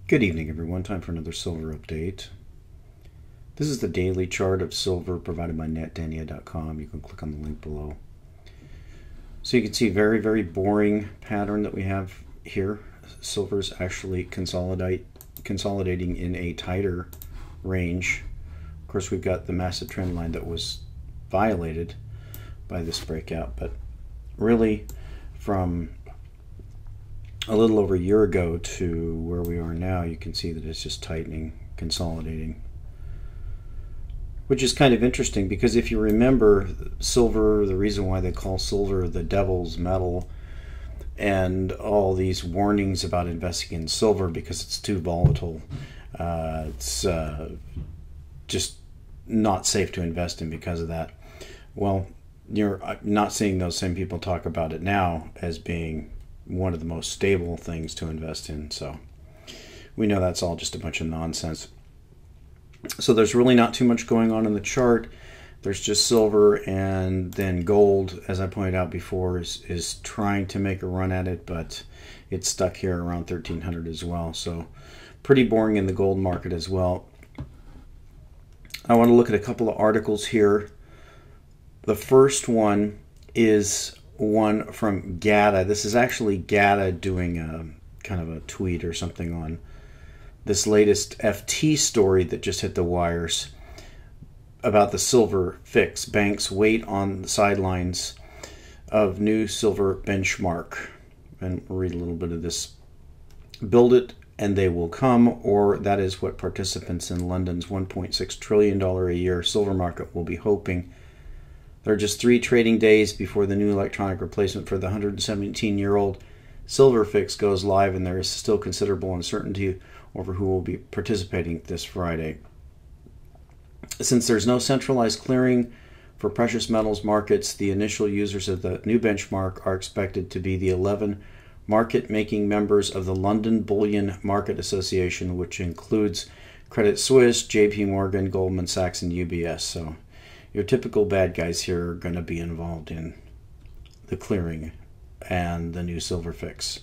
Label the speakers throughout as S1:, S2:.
S1: Good evening, everyone. Time for another silver update. This is the daily chart of silver provided by netdania.com. You can click on the link below. So you can see very, very boring pattern that we have here. Silver is actually consolidating in a tighter range. Of course, we've got the massive trend line that was violated by this breakout, but really from a little over a year ago to where we are now, you can see that it's just tightening, consolidating, which is kind of interesting because if you remember, silver, the reason why they call silver the devil's metal and all these warnings about investing in silver because it's too volatile, it's just not safe to invest in because of that. Well, you're not seeing those same people talk about it now as being one of the most stable things to invest in. So we know that's all just a bunch of nonsense. So there's really not too much going on in the chart. There's just silver, and then gold, as I pointed out before, is trying to make a run at it, but it's stuck here around 1300 as well. So pretty boring in the gold market as well. I want to look at a couple of articles here. The first one is one from GATA. This is actually GATA doing a kind of a tweet or something on this latest FT story that just hit the wires about the silver fix. Banks wait on the sidelines of new silver benchmark. And we'll read a little bit of this. Build it and they will come, or that is what participants in London's $1.6 trillion a year silver market will be hoping. There are just 3 trading days before the new electronic replacement for the 117-year-old silver fix goes live, and there is still considerable uncertainty over who will be participating this Friday. Since there's no centralized clearing for precious metals markets, the initial users of the new benchmark are expected to be the 11 market-making members of the London Bullion Market Association, which includes Credit Suisse, JP Morgan, Goldman Sachs, and UBS. So your typical bad guys here are going to be involved in the clearing and the new silver fix.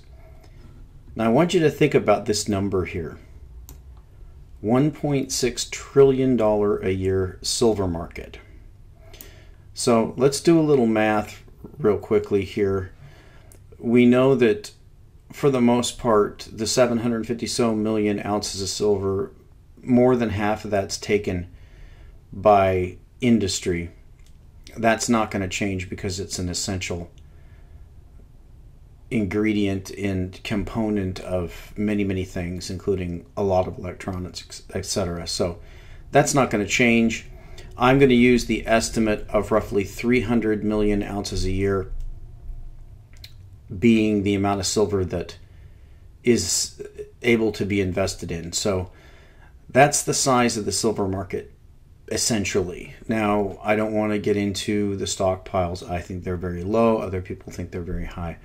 S1: Now I want you to think about this number here. $1.6 trillion a year silver market. So let's do a little math real quickly here. We know that for the most part, the 750 so million ounces of silver, more than half of that's taken by industry. That's not going to change because it's an essential ingredient and component of many, many things, including a lot of electronics, etc. So that's not going to change. I'm going to use the estimate of roughly 300 million ounces a year being the amount of silver that is able to be invested in. So that's the size of the silver market essentially. Now, I don't want to get into the stockpiles. I think they're very low. Other people think they're very high.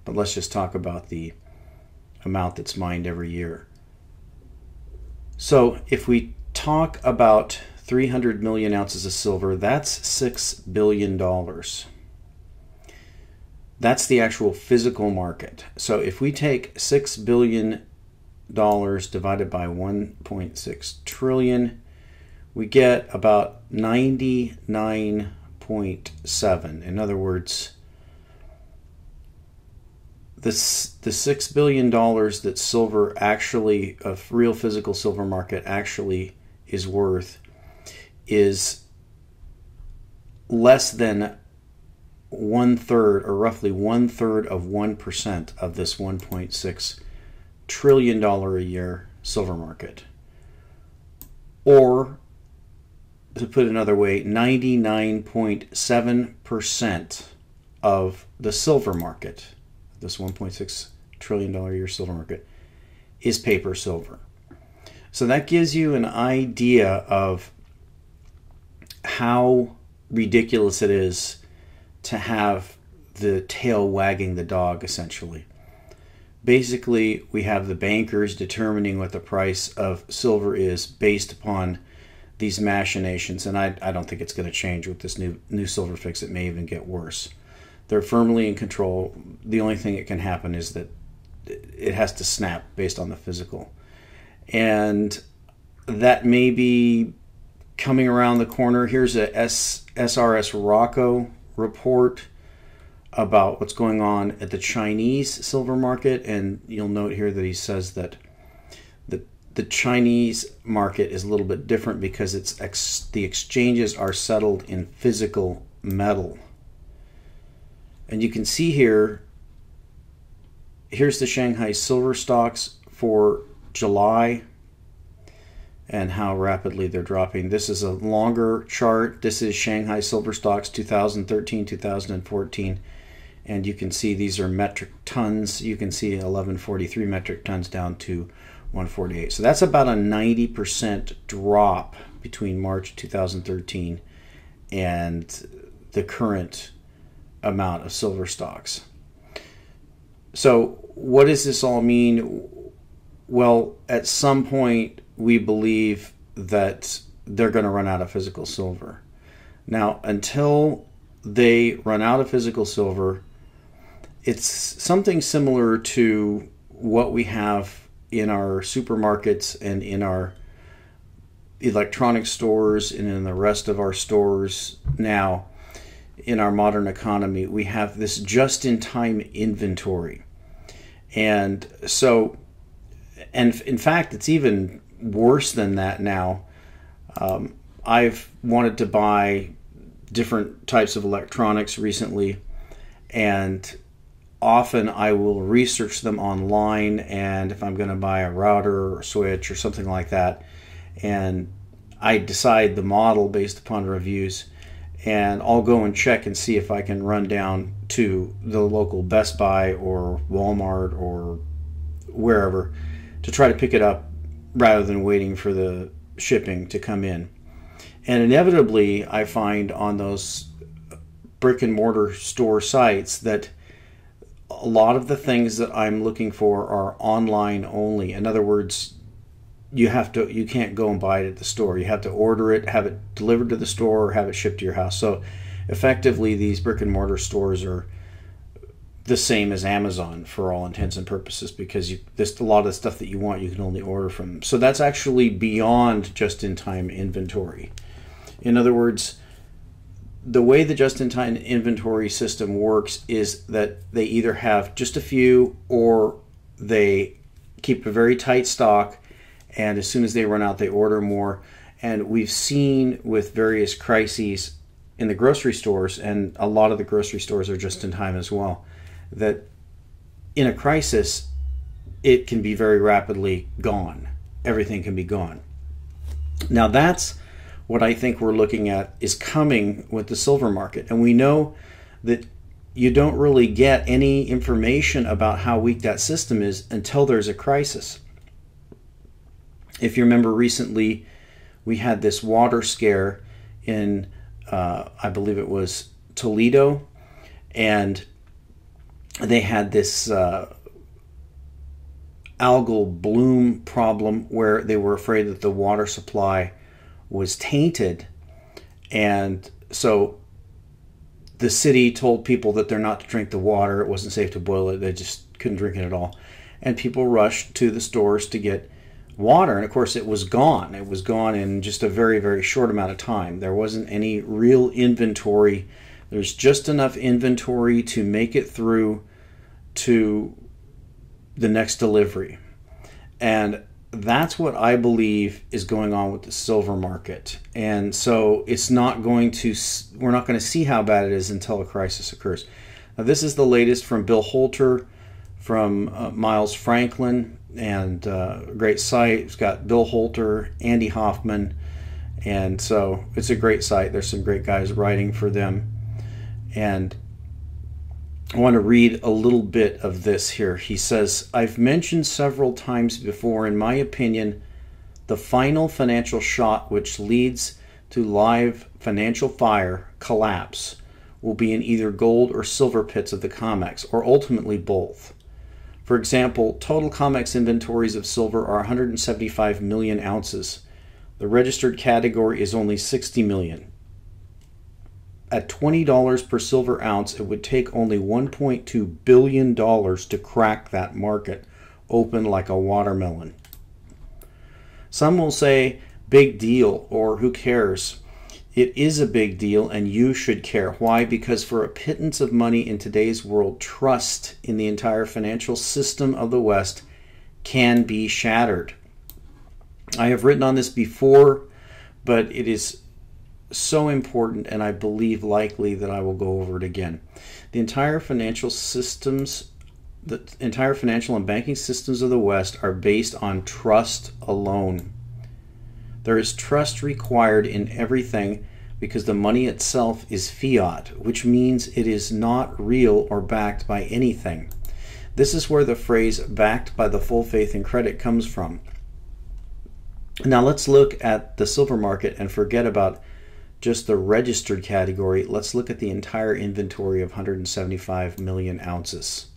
S1: But let's just talk about the amount that's mined every year. So if we talk about 300 million ounces of silver, that's $6 billion. That's the actual physical market. So if we take $6 billion divided by 1.6 trillion, we get about 99.7. In other words, the $6 billion that silver actually, a real physical silver market actually is worth, is less than 1/3, or roughly 1/3 of 1% of this $1.6 trillion a year silver market. Or, to put it another way, 99.7% of the silver market, this $1.6 trillion a year silver market, is paper silver. So that gives you an idea of how ridiculous it is to have the tail wagging the dog, essentially. Basically, we have the bankers determining what the price of silver is based upon these machinations, and I don't think it's going to change with this new silver fix. It may even get worse. They're firmly in control. The only thing that can happen is that it has to snap based on the physical. and that may be coming around the corner. Here's a SRS Rocco report about what's going on at the Chinese silver market, and you'll note here that he says that the Chinese market is a little bit different because the exchanges are settled in physical metal. And you can see here, here's the Shanghai silver stocks for July and how rapidly they're dropping. This is a longer chart. This is Shanghai silver stocks 2013, 2014. And you can see these are metric tons. You can see 1143 metric tons down to 148. So that's about a 90% drop between March 2013 and the current amount of silver stocks. So what does this all mean? Well, at some point we believe that they're going to run out of physical silver. Now, until they run out of physical silver, it's something similar to what we have in our supermarkets and in our electronic stores and in the rest of our stores now. In our modern economy, we have this just-in-time inventory. And so, and in fact, it's even worse than that now. I've wanted to buy different types of electronics recently, and often I will research them online, and if I'm going to buy a router or switch or something like that, and I decide the model based upon reviews, and I'll go and check and see if I can run down to the local Best Buy or Walmart or wherever to try to pick it up rather than waiting for the shipping to come in. And inevitably, I find on those brick and mortar store sites that a lot of the things that I'm looking for are online only. In other words, you can't go and buy it at the store. You have to order it, have it delivered to the store, or have it shipped to your house. So effectively, these brick and mortar stores are the same as Amazon for all intents and purposes, because there's a lot of the stuff that you want you can only order from them. So that's actually beyond just-in-time inventory. In other words, the way the just-in-time inventory system works is that they either have just a few or they keep a very tight stock, and as soon as they run out, they order more. And we've seen with various crises in the grocery stores, and a lot of the grocery stores are just-in-time as well, that in a crisis, it can be very rapidly gone. Everything can be gone. Now that's what I think we're looking at is coming with the silver market. And we know that you don't really get any information about how weak that system is until there's a crisis. If you remember recently, we had this water scare in, I believe it was Toledo, and they had this algal bloom problem where they were afraid that the water supply was tainted, and so the city told people that they're not to drink the water. It wasn't safe to boil it. They just couldn't drink it at all, and people rushed to the stores to get water, and of course it was gone. It was gone in just a very, very short amount of time. There wasn't any real inventory. There's just enough inventory to make it through to the next delivery. And that's what I believe is going on with the silver market. And so it's not going to, we're not going to see how bad it is until a crisis occurs. Now, this is the latest from Bill Halter, from Miles Franklin, and a great site. It's got Bill Halter, Andy Hoffman, and so it's a great site. There's some great guys writing for them. And I want to read a little bit of this here. He says, I've mentioned several times before, in my opinion, the final financial shot which leads to live financial fire, collapse, will be in either gold or silver pits of the COMEX, or ultimately both. For example, total COMEX inventories of silver are 175 million ounces. The registered category is only 60 million. At $20 per silver ounce, it would take only $1.2 billion to crack that market open like a watermelon. Some will say big deal or who cares. It is a big deal and you should care. Why? Because for a pittance of money in today's world, trust in the entire financial system of the West can be shattered. I have written on this before, but it is so important, and I believe likely that I will go over it again. The entire financial and banking systems of the West are based on trust alone. There is trust required in everything because the money itself is fiat, which means it is not real or backed by anything. This is where the phrase backed by the full faith and credit comes from. Now let's look at the silver market and forget about just the registered category. Let's look at the entire inventory of 175 million ounces.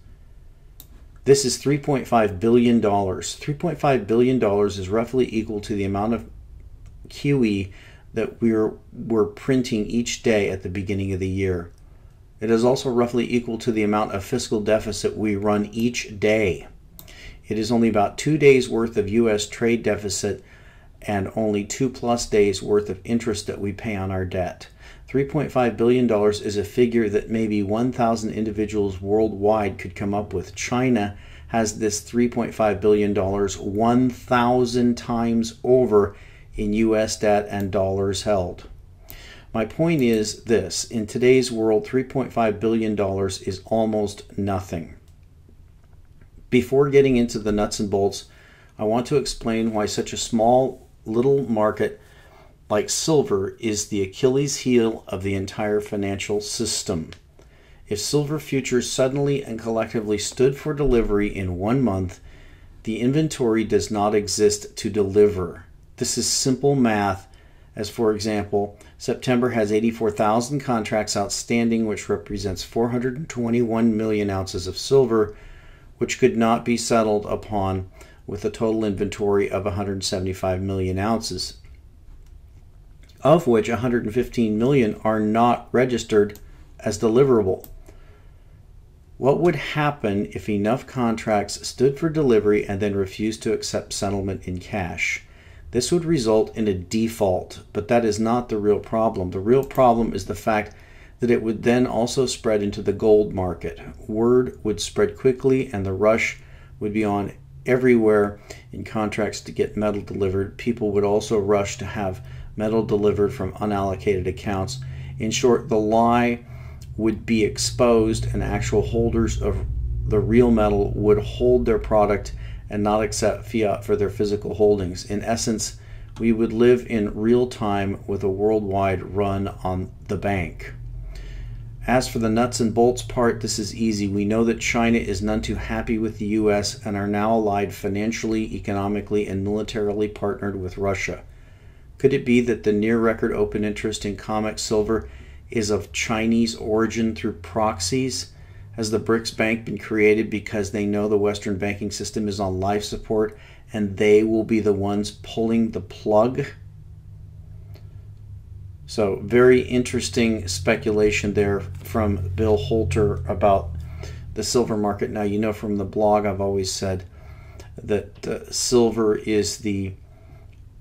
S1: This is $3.5 billion. $3.5 billion is roughly equal to the amount of QE that we're printing each day at the beginning of the year. It is also roughly equal to the amount of fiscal deficit we run each day. It is only about 2 days worth of U.S. trade deficit and only 2+ days worth of interest that we pay on our debt. $3.5 billion is a figure that maybe 1,000 individuals worldwide could come up with. China has this $3.5 billion 1,000 times over in U.S. debt and dollars held. My point is this: in today's world, $3.5 billion is almost nothing. Before getting into the nuts and bolts, I want to explain why such a small little market like silver is the Achilles heel of the entire financial system. If silver futures suddenly and collectively stood for delivery in 1 month, the inventory does not exist to deliver. This is simple math, as for example, September has 84,000 contracts outstanding, which represents 421 million ounces of silver, which could not be settled upon with a total inventory of 175 million ounces, of which 115 million are not registered as deliverable. What would happen if enough contracts stood for delivery and then refused to accept settlement in cash? This would result in a default, but that is not the real problem. The real problem is the fact that it would then also spread into the gold market. Word would spread quickly and the rush would be on everywhere in contracts to get metal delivered. People would also rush to have metal delivered from unallocated accounts. In short, the lie would be exposed and actual holders of the real metal would hold their product and not accept fiat for their physical holdings. In essence, we would live in real time with a worldwide run on the bank. As for the nuts and bolts part, this is easy. We know that China is none too happy with the U.S. and are now allied financially, economically, and militarily partnered with Russia. Could it be that the near-record open interest in COMEX silver is of Chinese origin through proxies? Has the BRICS Bank been created because they know the Western banking system is on life support and they will be the ones pulling the plug? So very interesting speculation there from Bill Halter about the silver market. Now, you know from the blog I've always said that silver is the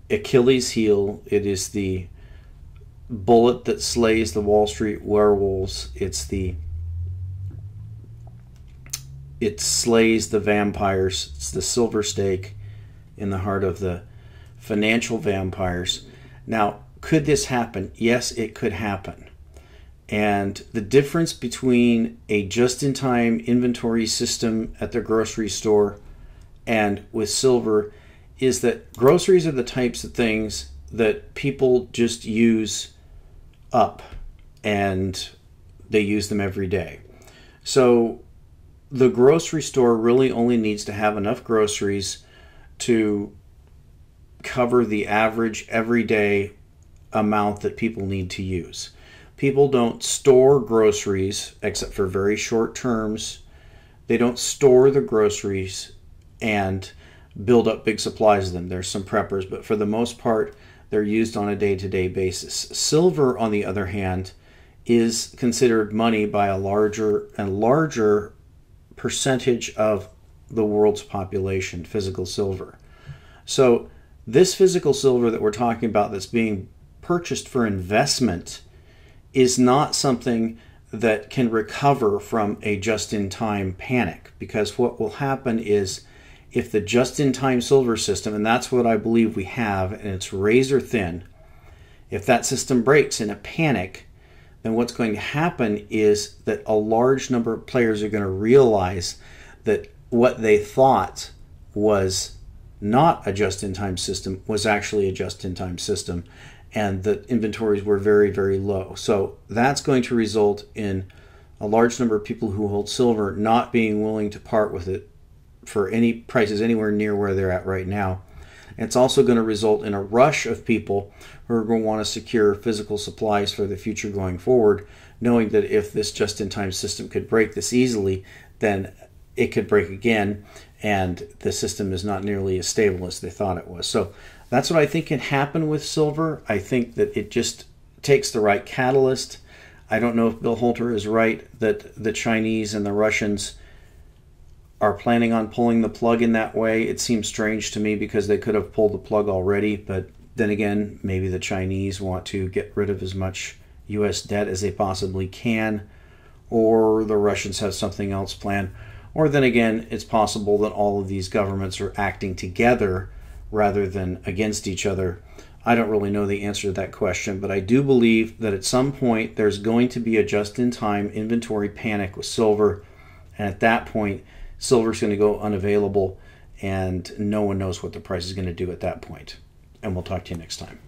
S1: Achilles heel. It is the bullet that slays the Wall Street werewolves. It slays the vampires. It's the silver stake in the heart of the financial vampires. Now, could this happen? Yes, it could happen. And the difference between a just-in-time inventory system at the grocery store and with silver is that groceries are the types of things that people just use up, and they use them every day. So the grocery store really only needs to have enough groceries to cover the average everyday amount that people need to use. People don't store groceries except for very short terms. They don't store the groceries and build up big supplies of them. There's some preppers, but for the most part, they're used on a day-to-day basis. Silver, on the other hand, is considered money by a larger and larger percentage of the world's population, physical silver. So This physical silver that we're talking about that's being purchased for investment is not something that can recover from a just-in-time panic, because what will happen is if the just-in-time silver system, and that's what I believe we have, and it's razor thin, if that system breaks in a panic, then what's going to happen is that a large number of players are going to realize that what they thought was not a just-in-time system was actually a just-in-time system, and the inventories were very, very low. So that's going to result in a large number of people who hold silver not being willing to part with it for any prices anywhere near where they're at right now. It's also going to result in a rush of people who are going to want to secure physical supplies for the future going forward, knowing that if this just-in-time system could break this easily, then it could break again, and the system is not nearly as stable as they thought it was. So that's what I think can happen with silver. I think that it just takes the right catalyst. I don't know if Bill Halter is right that the Chinese and the Russians are planning on pulling the plug in that way. It seems strange to me because they could have pulled the plug already, but then again, maybe the Chinese want to get rid of as much U.S. debt as they possibly can, or the Russians have something else planned. Or then again, it's possible that all of these governments are acting together rather than against each other. I don't really know the answer to that question, but I do believe that at some point there's going to be a just-in-time inventory panic with silver, and at that point, silver's going to go unavailable, and no one knows what the price is going to do at that point. And we'll talk to you next time.